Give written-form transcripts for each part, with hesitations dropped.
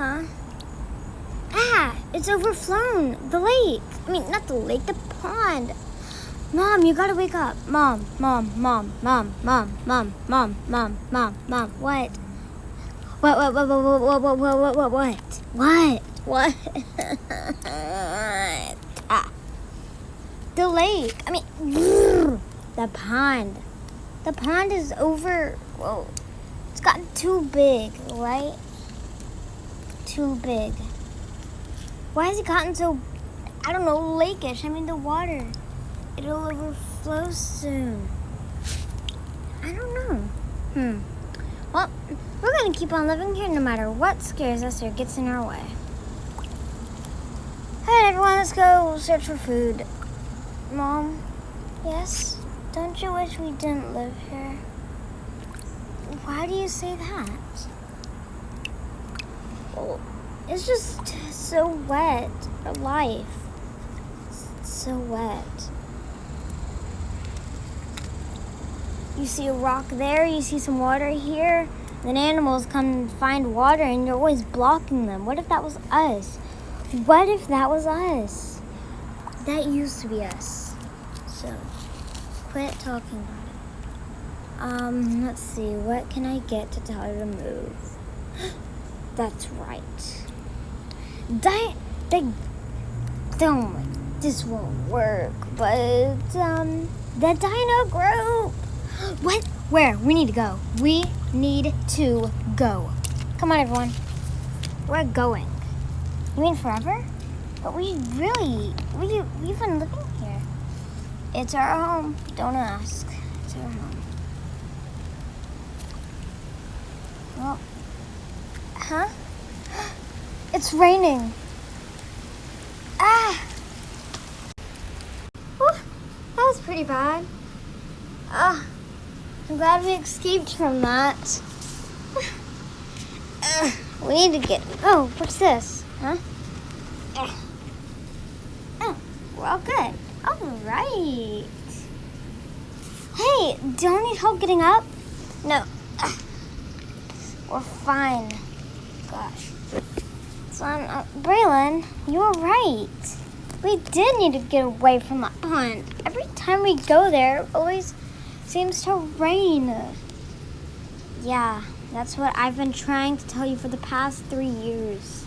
Huh? Ah, it's overflown. The lake. I mean, not the lake, the pond. Mom, you gotta wake up. Mom. What? What? Ah. The lake. I mean, the pond. The pond is over. Whoa. It's gotten too big, right? Too big. Why has it gotten so, I don't know, lakeish? I mean, the water. It'll overflow soon. I don't know. Well, we're going to keep on living here no matter what scares us or gets in our way. Alright, everyone, let's go search for food. Mom? Yes? Don't you wish we didn't live here? Why do you say that? Well, it's just so wet. Our life. It's so wet. You see a rock there, you see some water here, then animals come and find water and you're always blocking them. What if that was us? What if that was us? That used to be us. So, quit talking about it. Let's see, what can I get to tell her to move? That's right. This won't work, but, the dino group. What? Where? We need to go. We need to go. Come on, everyone. We're going. You mean forever? But we've been living here. It's our home. Don't ask. It's our home. Well, huh? It's raining. Ah! Whew, that was pretty bad. I'm glad we escaped from that. We need to get... Oh, what's this? Huh? Oh, we're all good. All right. Hey, don't need help getting up? No. We're fine. Gosh. So, Braylon, you were right. We did need to get away from that pond. Every time we go there, it always seems to rain. Yeah, that's what I've been trying to tell you for the past 3 years.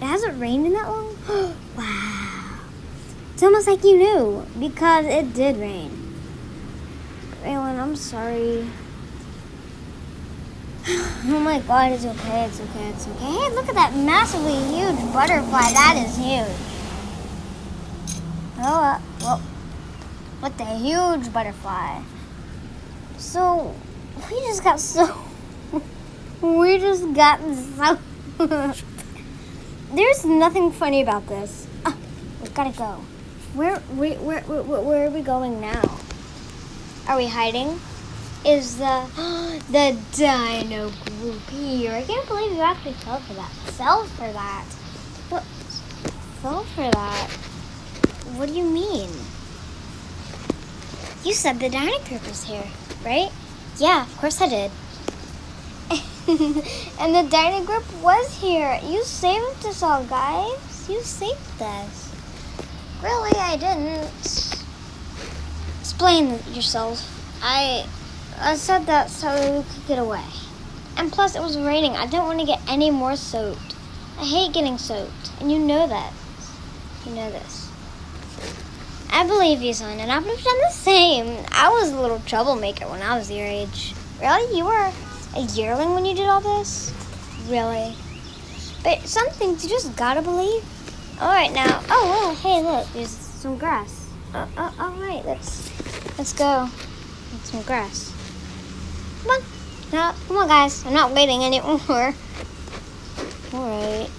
It hasn't rained in that long? Wow. It's almost like you knew, because it did rain. Braylon, I'm sorry. Oh my god, it's okay, it's okay, it's okay. Hey, look at that massively huge butterfly. That is huge. Oh, well, what the huge butterfly. So, we just got so... There's nothing funny about this. We gotta go. Where are we going now? Are we hiding? Is the dino group here? I can't believe you actually fell for that. What? Fell for that? What do you mean? You said the dino group was here, right? Yeah, of course I did. And the dino group was here. You saved us all, guys. You saved us. Really, I didn't. Explain yourself. I said that so we could get away. And plus, it was raining. I didn't want to get any more soaked. I hate getting soaked. And you know that. You know this. I believe you, son. And I would have done the same. I was a little troublemaker when I was your age. Really? You were a yearling when you did all this? Really? But some things you just gotta believe. All right, now. Oh, hey, look. There's some grass. All right. Let's go. Get some grass. Come on. Now, come on, guys. I'm not waiting anymore. All right.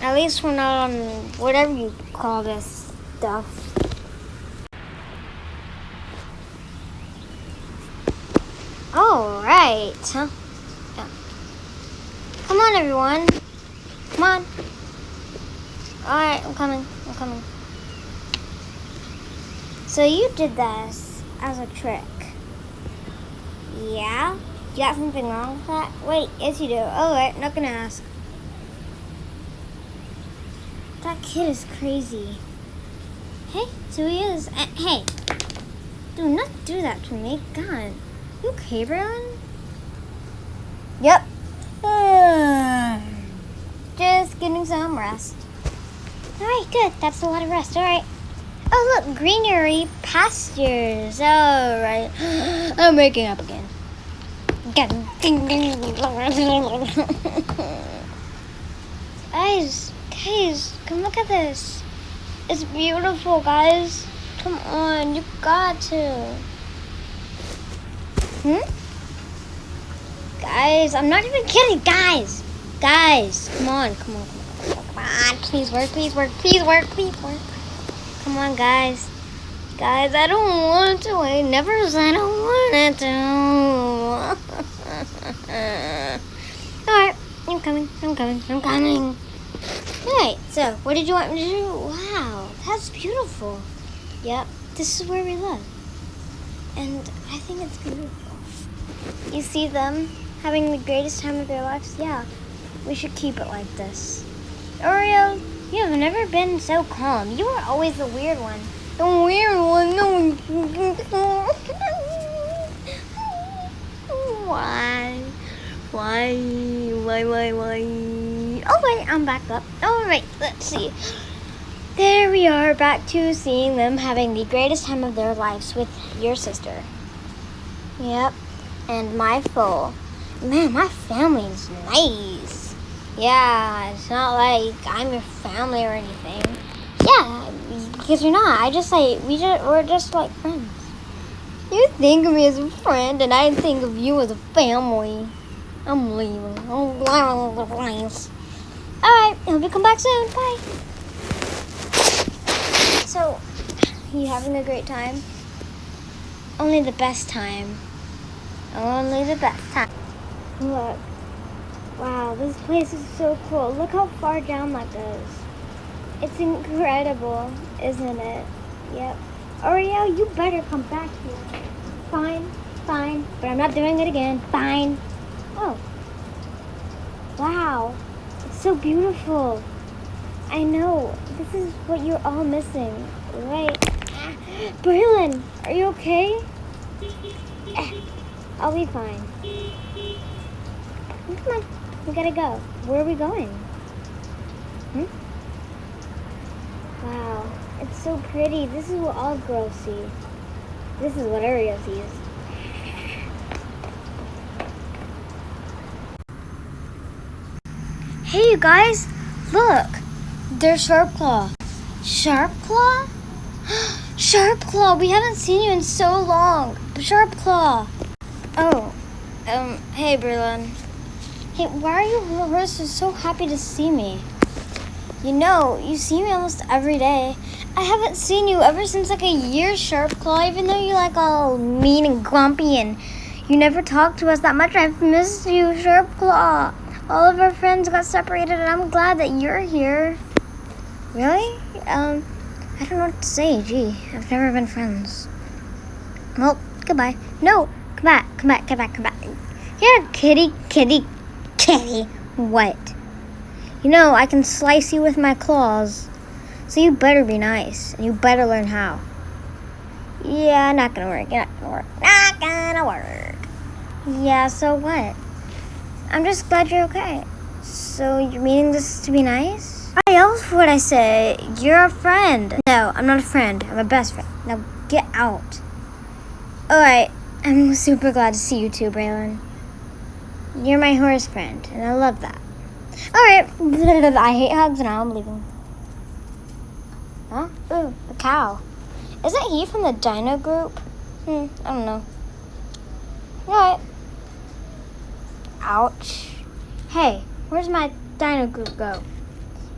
At least we're not on whatever you call this stuff. All right. Huh? Yeah. Come on, everyone. Come on. All right, I'm coming. So you did this as a trick. Yeah? You got something wrong with that? Wait, yes you do. Alright, not gonna ask. That kid is crazy. Hey, so he is. Hey, do not do that to me. God. You okay, Braylon? Yep. Just getting some rest. Alright, good. That's a lot of rest. Alright. Oh, look. Greenery pastures. Alright. I'm waking up again. Guys, come look at this. It's beautiful, guys. Come on, you got to. Guys, I'm not even kidding. Guys, come on. Please work. Come on, guys. Guys, I don't want to. I never said I wanted to. Alright, I'm coming. Alright, so what did you want me to do? Wow, that's beautiful. Yep, this is where we live. And I think it's beautiful. You see them having the greatest time of their lives? Yeah, we should keep it like this. Oreo, you have never been so calm. You were always the weird one. The weird one? No. Why? Alright, I'm back up. Alright, let's see. There we are, back to seeing them having the greatest time of their lives with your sister. Yep, and my foe. Man, my family's nice. Yeah, it's not like I'm your family or anything. Yeah, because you're not. We're just like friends. You think of me as a friend, and I think of you as a family. I'm leaving. Alright, hope you come back soon. Bye. So, you having a great time? Only the best time. Look. Wow, this place is so cool. Look how far down that goes. It's incredible, isn't it? Yep. Oreo, you better come back here. Fine. But I'm not doing it again. Fine. Oh. Wow. It's so beautiful. I know. This is what you're all missing, right? Braylon, are you okay? I'll be fine. Come on. We gotta go. Where are we going? Wow. It's so pretty. This is what all girls see. This is what Oreo sees. Hey, you guys. Look. There's Sharpclaw. Sharpclaw? Sharpclaw, we haven't seen you in so long. Sharpclaw. Oh. Hey, Braylon. Hey, why are you so happy to see me? You know, you see me almost every day. I haven't seen you ever since like a year, Sharpclaw, even though you're like all mean and grumpy and you never talk to us that much. I've missed you, Sharpclaw. All of our friends got separated and I'm glad that you're here. Really? I don't know what to say. Gee, I've never been friends. Well, goodbye. No, come back. You're a kitty. What? You know, I can slice you with my claws. So you better be nice, and you better learn how. Yeah, not gonna work. Yeah, so what? I'm just glad you're okay. So you're meaning this to be nice? Why else would I say? You're a friend. No, I'm not a friend. I'm a best friend. Now get out. Alright, I'm super glad to see you too, Braylon. You're my horse friend, and I love that. Alright, I hate hugs, and now I'm leaving. Huh? Ooh, a cow. Isn't he from the Dino group? I don't know. Alright. Ouch. Hey, where's my Dino group go?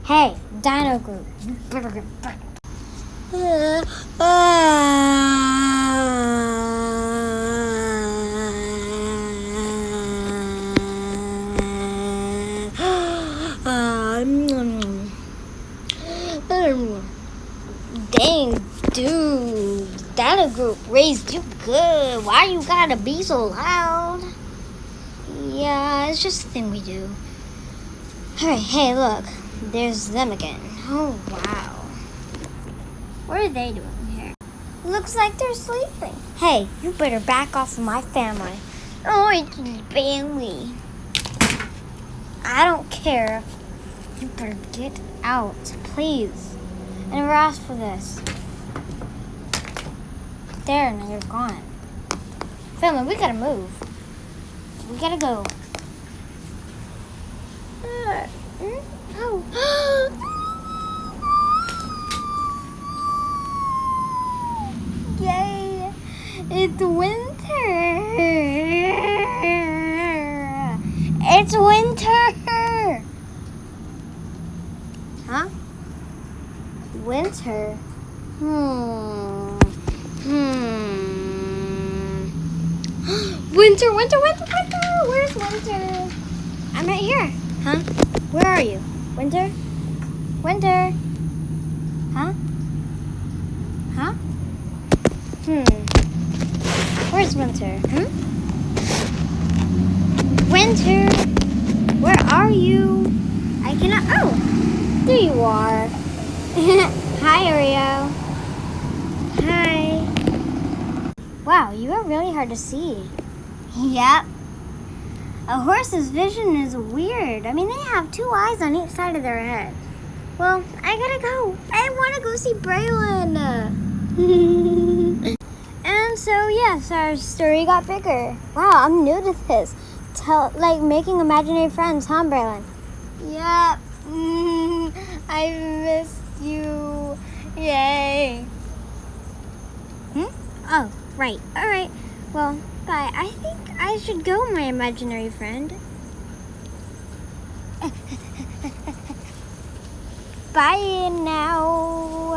Hey, Dino group, you better get back. Dang, dude, Dino group raised you good. Why you gotta be so loud? Yeah, it's just a thing we do. Alright, hey, look. There's them again. Oh, wow. What are they doing here? Looks like they're sleeping. Hey, you better back off of my family. Oh, it's family. I don't care. You better get out, please. I never asked for this. There, now you're gone. Family, we gotta move. We gotta go. Oh. Yay! It's winter. It's winter. Huh? Winter. Winter, winter, winter, winter. Where's winter? I'm right here. Huh? Where are you? Winter? Winter? Huh? Huh? Where's winter? Winter? Where are you? I cannot. Oh! There you are. Hi, Oreo. Hi. Wow, you are really hard to see. Yep. A horse's vision is weird. I mean, they have two eyes on each side of their head. Well, I gotta go. I want to go see Braylon. And so, yes, our story got bigger. Wow, I'm new to this. Like making imaginary friends, huh, Braylon? Yep. I missed you. Yay. Oh, right. All right. Well, bye. I think I should go, my imaginary friend. Bye now.